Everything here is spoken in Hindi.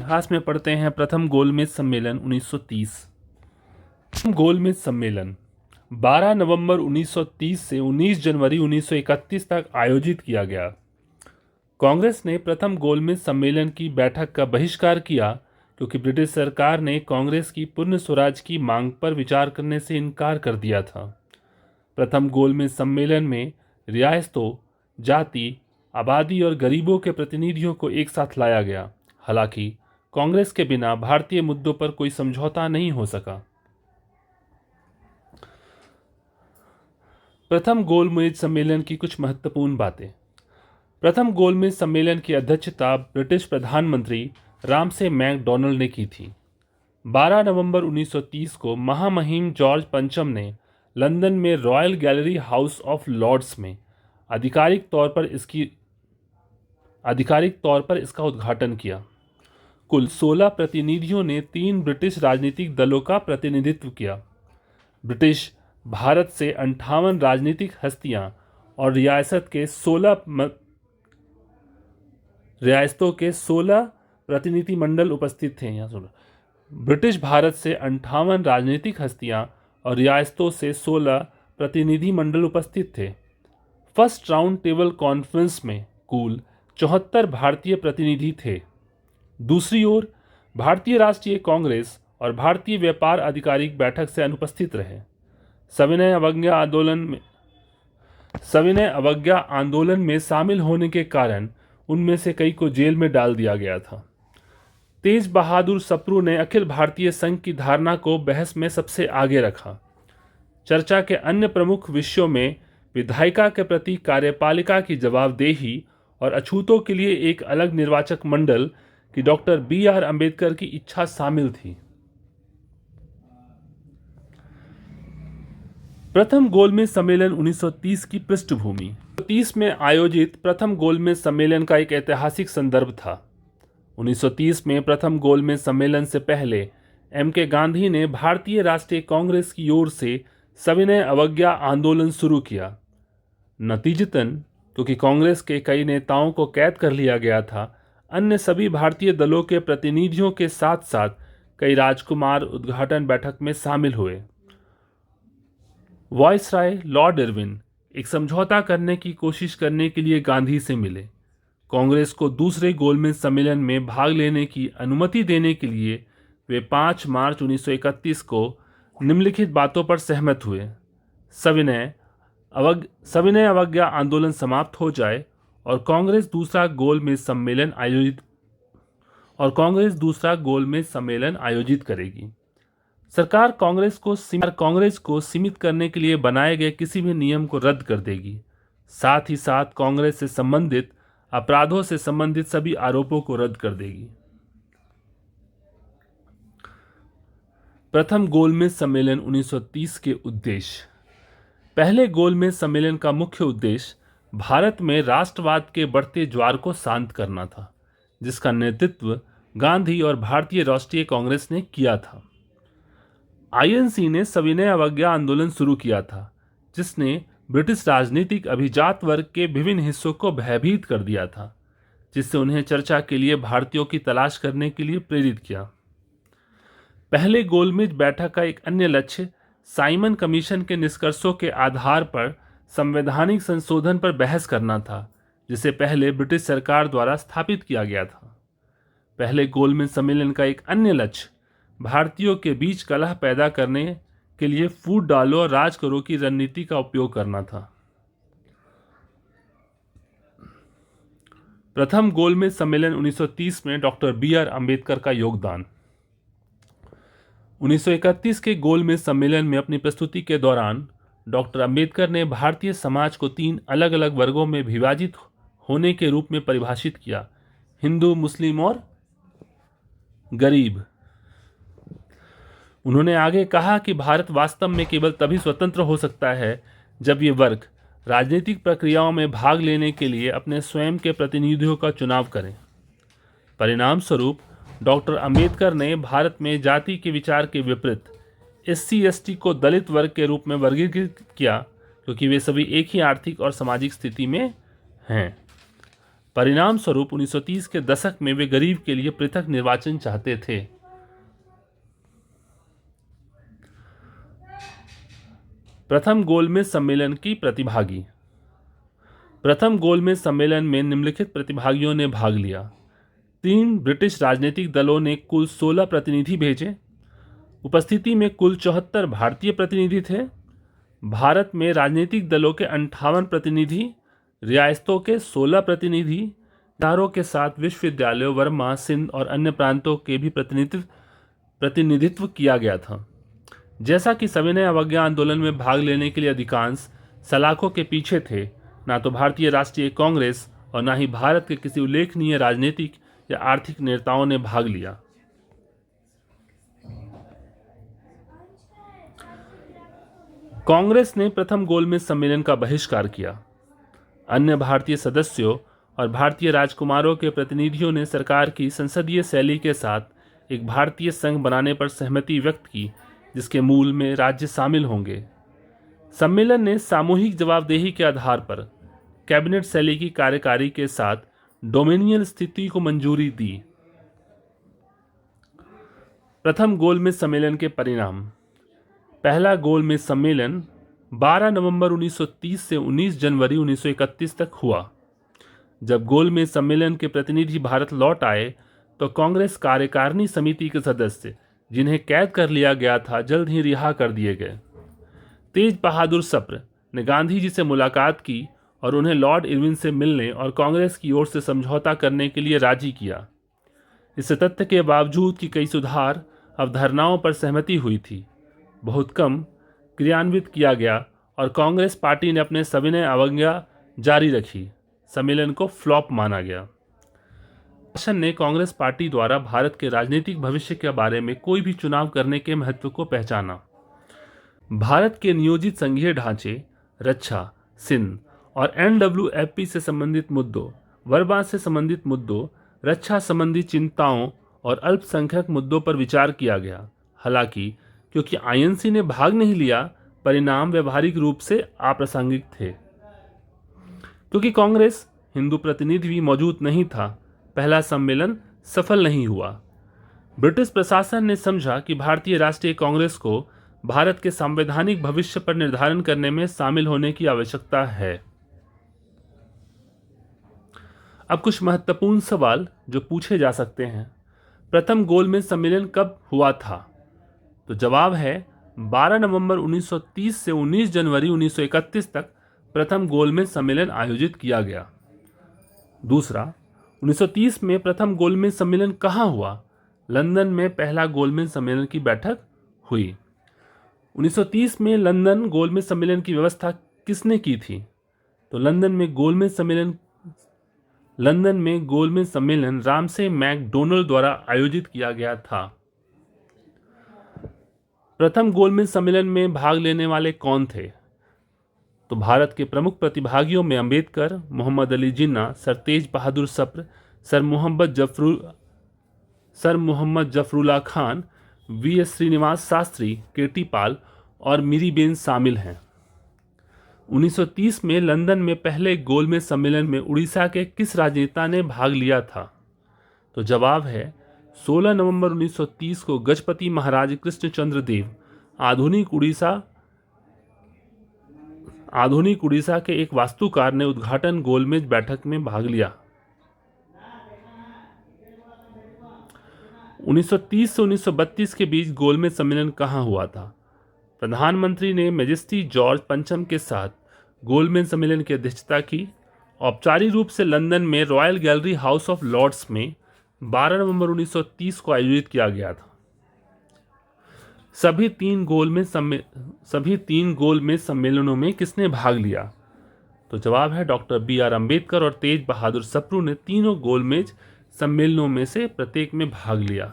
इतिहास में पढ़ते हैं प्रथम गोलमेज सम्मेलन 1930। प्रथम गोलमेज सम्मेलन 12 नवंबर 1930 से 19 जनवरी 1931 तक आयोजित किया गया। कांग्रेस ने प्रथम गोलमेज सम्मेलन की बैठक का बहिष्कार किया क्योंकि ब्रिटिश सरकार ने कांग्रेस की पूर्ण स्वराज की मांग पर विचार करने से इनकार कर दिया था। प्रथम गोलमेज सम्मेलन में रियासतों, जाति, आबादी और गरीबों के प्रतिनिधियों को एक साथ लाया गया। हालांकि कांग्रेस के बिना भारतीय मुद्दों पर कोई समझौता नहीं हो सका। प्रथम गोलमेज सम्मेलन की कुछ महत्वपूर्ण बातें। प्रथम गोलमेज सम्मेलन की अध्यक्षता ब्रिटिश प्रधानमंत्री रामसे मैकडॉनल्ड ने की थी। 12 नवंबर 1930 को महामहिम जॉर्ज पंचम ने लंदन में Royal Gallery House of Lords में आधिकारिक तौर पर इसका उद्घाटन किया। कुल 16 प्रतिनिधियों ने 3 ब्रिटिश राजनीतिक दलों का प्रतिनिधित्व किया। ब्रिटिश भारत से 58 राजनीतिक हस्तियां और रियासतों के 16 प्रतिनिधिमंडल उपस्थित थे। ब्रिटिश भारत से 58 राजनीतिक हस्तियां और रियासतों से 16 प्रतिनिधिमंडल उपस्थित थे। फर्स्ट राउंड टेबल कॉन्फ्रेंस में कुल 74 भारतीय प्रतिनिधि थे। दूसरी ओर भारतीय राष्ट्रीय कांग्रेस और भारतीय व्यापार आधिकारिक बैठक से अनुपस्थित रहे। सविनय अवज्ञा आंदोलन में शामिल होने के कारण उनमें से कई को जेल में डाल दिया गया था। तेज बहादुर सप्रू ने अखिल भारतीय संघ की धारणा को बहस में सबसे आगे रखा। चर्चा के अन्य प्रमुख विषयों में विधायिका के प्रति कार्यपालिका की जवाबदेही और अछूतों के लिए एक अलग निर्वाचक मंडल की डॉक्टर बी.आर. अम्बेडकर की इच्छा शामिल थी। प्रथम गोलमेज सम्मेलन 1930 की पृष्ठभूमि। 1930 में आयोजित प्रथम गोलमेज सम्मेलन का एक ऐतिहासिक संदर्भ था। 1930 में प्रथम गोलमेज सम्मेलन से पहले M.K. गांधी ने भारतीय राष्ट्रीय कांग्रेस की ओर से सविनय अवज्ञा आंदोलन शुरू किया। नतीजतन क्योंकि कांग्रेस के कई नेताओं को कैद कर लिया गया था, अन्य सभी भारतीय दलों के प्रतिनिधियों के साथ साथ कई राजकुमार उद्घाटन बैठक में शामिल हुए। वायसराय लॉर्ड इरविन एक समझौता करने की कोशिश करने के लिए गांधी से मिले। कांग्रेस को दूसरे गोलमेज सम्मेलन में भाग लेने की अनुमति देने के लिए वे 5 मार्च 1931 को निम्नलिखित बातों पर सहमत हुए। सविनय अवज्ञा आंदोलन समाप्त हो जाए और कांग्रेस दूसरा गोलमेज सम्मेलन आयोजित करेगी। सरकार कांग्रेस को सीमित करने के लिए बनाए गए किसी भी नियम को रद्द कर देगी। साथ ही साथ कांग्रेस से संबंधित अपराधों से संबंधित सभी आरोपों को रद्द कर देगी। प्रथम गोलमेज सम्मेलन 1930 के उद्देश्य। पहले गोलमेज सम्मेलन का मुख्य उद्देश्य भारत में राष्ट्रवाद के बढ़ते ज्वार को शांत करना था, जिसका नेतृत्व गांधी और भारतीय राष्ट्रीय कांग्रेस ने किया था। आईएनसी ने सविनय अवज्ञा आंदोलन शुरू किया था, जिसने ब्रिटिश राजनीतिक अभिजात वर्ग के विभिन्न हिस्सों को भयभीत कर दिया था, जिससे उन्हें चर्चा के लिए भारतीयों की तलाश करने के लिए प्रेरित किया। पहले गोलमेज बैठक का एक अन्य लक्ष्य साइमन कमीशन के निष्कर्षों के आधार पर संवैधानिक संशोधन पर बहस करना था, जिसे पहले ब्रिटिश सरकार द्वारा स्थापित किया गया था। पहले गोलमेज सम्मेलन का एक अन्य लक्ष्य भारतीयों के बीच कलह पैदा करने के लिए फूट डालो और राज करो की रणनीति का उपयोग करना था। प्रथम गोलमेज सम्मेलन 1930 में डॉक्टर बी.आर. अम्बेडकर का योगदान। 1931 के गोलमेज सम्मेलन में अपनी प्रस्तुति के दौरान डॉक्टर अम्बेडकर ने भारतीय समाज को 3 अलग अलग वर्गों में विभाजित होने के रूप में परिभाषित किया: हिंदू, मुस्लिम और गरीब। उन्होंने आगे कहा कि भारत वास्तव में केवल तभी स्वतंत्र हो सकता है जब ये वर्ग राजनीतिक प्रक्रियाओं में भाग लेने के लिए अपने स्वयं के प्रतिनिधियों का चुनाव करें। परिणाम स्वरूप डॉक्टर अंबेडकर ने भारत में जाति के विचार के विपरीत SC/ST को दलित वर्ग के रूप में वर्गीकृत किया, क्योंकि वे सभी एक ही आर्थिक और सामाजिक स्थिति में हैं। परिणाम स्वरूप 1930 के दशक में वे गरीब के लिए पृथक निर्वाचन चाहते थे। प्रथम गोलमेज सम्मेलन की प्रतिभागी। प्रथम गोलमेज सम्मेलन में निम्नलिखित प्रतिभागियों ने भाग लिया। 3 ब्रिटिश राजनीतिक दलों ने कुल 16 प्रतिनिधि भेजे। उपस्थिति में कुल 74 भारतीय प्रतिनिधि थे। भारत में राजनीतिक दलों के 58 प्रतिनिधि, रियासतों के 16 प्रतिनिधि, इदारों के साथ विश्वविद्यालयों, वर्मा, सिंध और अन्य प्रांतों के भी प्रतिनिधित्व किया गया था। जैसा कि सविनय अवज्ञा आंदोलन में भाग लेने के लिए अधिकांश सलाखों के पीछे थे, ना तो भारतीय राष्ट्रीय कांग्रेस और ना ही भारत के किसी उल्लेखनीय राजनीतिक या आर्थिक नेताओं ने भाग लिया। कांग्रेस ने प्रथम गोलमेज सम्मेलन का बहिष्कार किया। अन्य भारतीय सदस्यों और भारतीय राजकुमारों के प्रतिनिधियों ने सरकार की संसदीय शैली के साथ एक भारतीय संघ बनाने पर सहमति व्यक्त की, जिसके मूल में राज्य शामिल होंगे। सम्मेलन ने सामूहिक जवाबदेही के आधार पर कैबिनेट शैली की कार्यकारी के साथ डोमिनियन स्थिति को मंजूरी दी। प्रथम गोलमेज सम्मेलन के परिणाम। पहला गोलमेज सम्मेलन 12 नवंबर 1930 से 19 जनवरी 1931 तक हुआ। जब गोलमेज सम्मेलन के प्रतिनिधि भारत लौट आए तो कांग्रेस कार्यकारिणी समिति के सदस्य, जिन्हें कैद कर लिया गया था, जल्द ही रिहा कर दिए गए। तेज बहादुर सप्र ने गांधी जी से मुलाकात की और उन्हें लॉर्ड इरविन से मिलने और कांग्रेस की ओर से समझौता करने के लिए राजी किया। इस तथ्य के बावजूद कि कई सुधार अवधारणाओं पर सहमति हुई थी, बहुत कम क्रियान्वित किया गया और कांग्रेस पार्टी ने अपने सविनय अवज्ञा जारी रखी। सम्मेलन को फ्लॉप माना गया। शासन ने कांग्रेस पार्टी द्वारा भारत के राजनीतिक भविष्य के बारे में कोई भी चुनाव करने के महत्व को पहचाना। भारत के नियोजित संघीय ढांचे, रक्षा, सिंध और NWFP से संबंधित मुद्दों, वर्मा से संबंधित मुद्दों, रक्षा संबंधी चिंताओं और अल्पसंख्यक मुद्दों पर विचार किया गया। हालांकि क्योंकि INC ने भाग नहीं लिया, परिणाम व्यवहारिक रूप से अप्रासंगिक थे। क्योंकि कांग्रेस हिंदू प्रतिनिधि भी मौजूद नहीं था, पहला सम्मेलन सफल नहीं हुआ। ब्रिटिश प्रशासन ने समझा कि भारतीय राष्ट्रीय कांग्रेस को भारत के संवैधानिक भविष्य पर निर्धारण करने में शामिल होने की आवश्यकता है। अब कुछ महत्वपूर्ण सवाल जो पूछे जा सकते हैं। प्रथम गोलमेज सम्मेलन कब हुआ था? तो जवाब है 12 नवंबर 1930 से 19 जनवरी 1931 तक प्रथम गोलमेज सम्मेलन आयोजित किया गया। दूसरा, 1930 में प्रथम गोलमेज सम्मेलन कहाँ हुआ? लंदन में पहला गोलमेज सम्मेलन की बैठक हुई। 1930 में लंदन गोलमेज सम्मेलन की व्यवस्था किसने की थी? तो लंदन में गोलमेज सम्मेलन रामसे मैकडोनल्ड द्वारा आयोजित किया गया था। प्रथम गोलमेज सम्मेलन में भाग लेने वाले कौन थे? तो भारत के प्रमुख प्रतिभागियों में Ambedkar, Mohammad Ali Jinnah, Sir Tej Bahadur Sapru, Sir Mohammad Zafrullah Khan, V.S. Srinivasa Sastri, KT Paul और मीरीबेन शामिल हैं। 1930 में लंदन में पहले गोलमेज सम्मेलन में उड़ीसा के किस राजनेता ने भाग लिया था? तो जवाब है 16 नवंबर 1930 को गजपति महाराज कृष्णचंद्र देव आधुनिक उड़ीसा के एक वास्तुकार ने उद्घाटन गोलमेज बैठक में भाग लिया। 1930 से 1932 के बीच गोलमेज सम्मेलन कहाँ हुआ था? प्रधानमंत्री ने मैजेस्टी जॉर्ज पंचम के साथ गोलमेज सम्मेलन की अध्यक्षता की। औपचारिक रूप से लंदन में Royal Gallery House of Lords में 12 नवंबर 1930 को आयोजित किया गया था। सभी तीन गोलमेज सम्मेलनों में किसने भाग लिया? तो जवाब है डॉक्टर B.R. अम्बेडकर और तेज बहादुर सप्रू ने तीनों गोलमेज सम्मेलनों में से प्रत्येक में भाग लिया।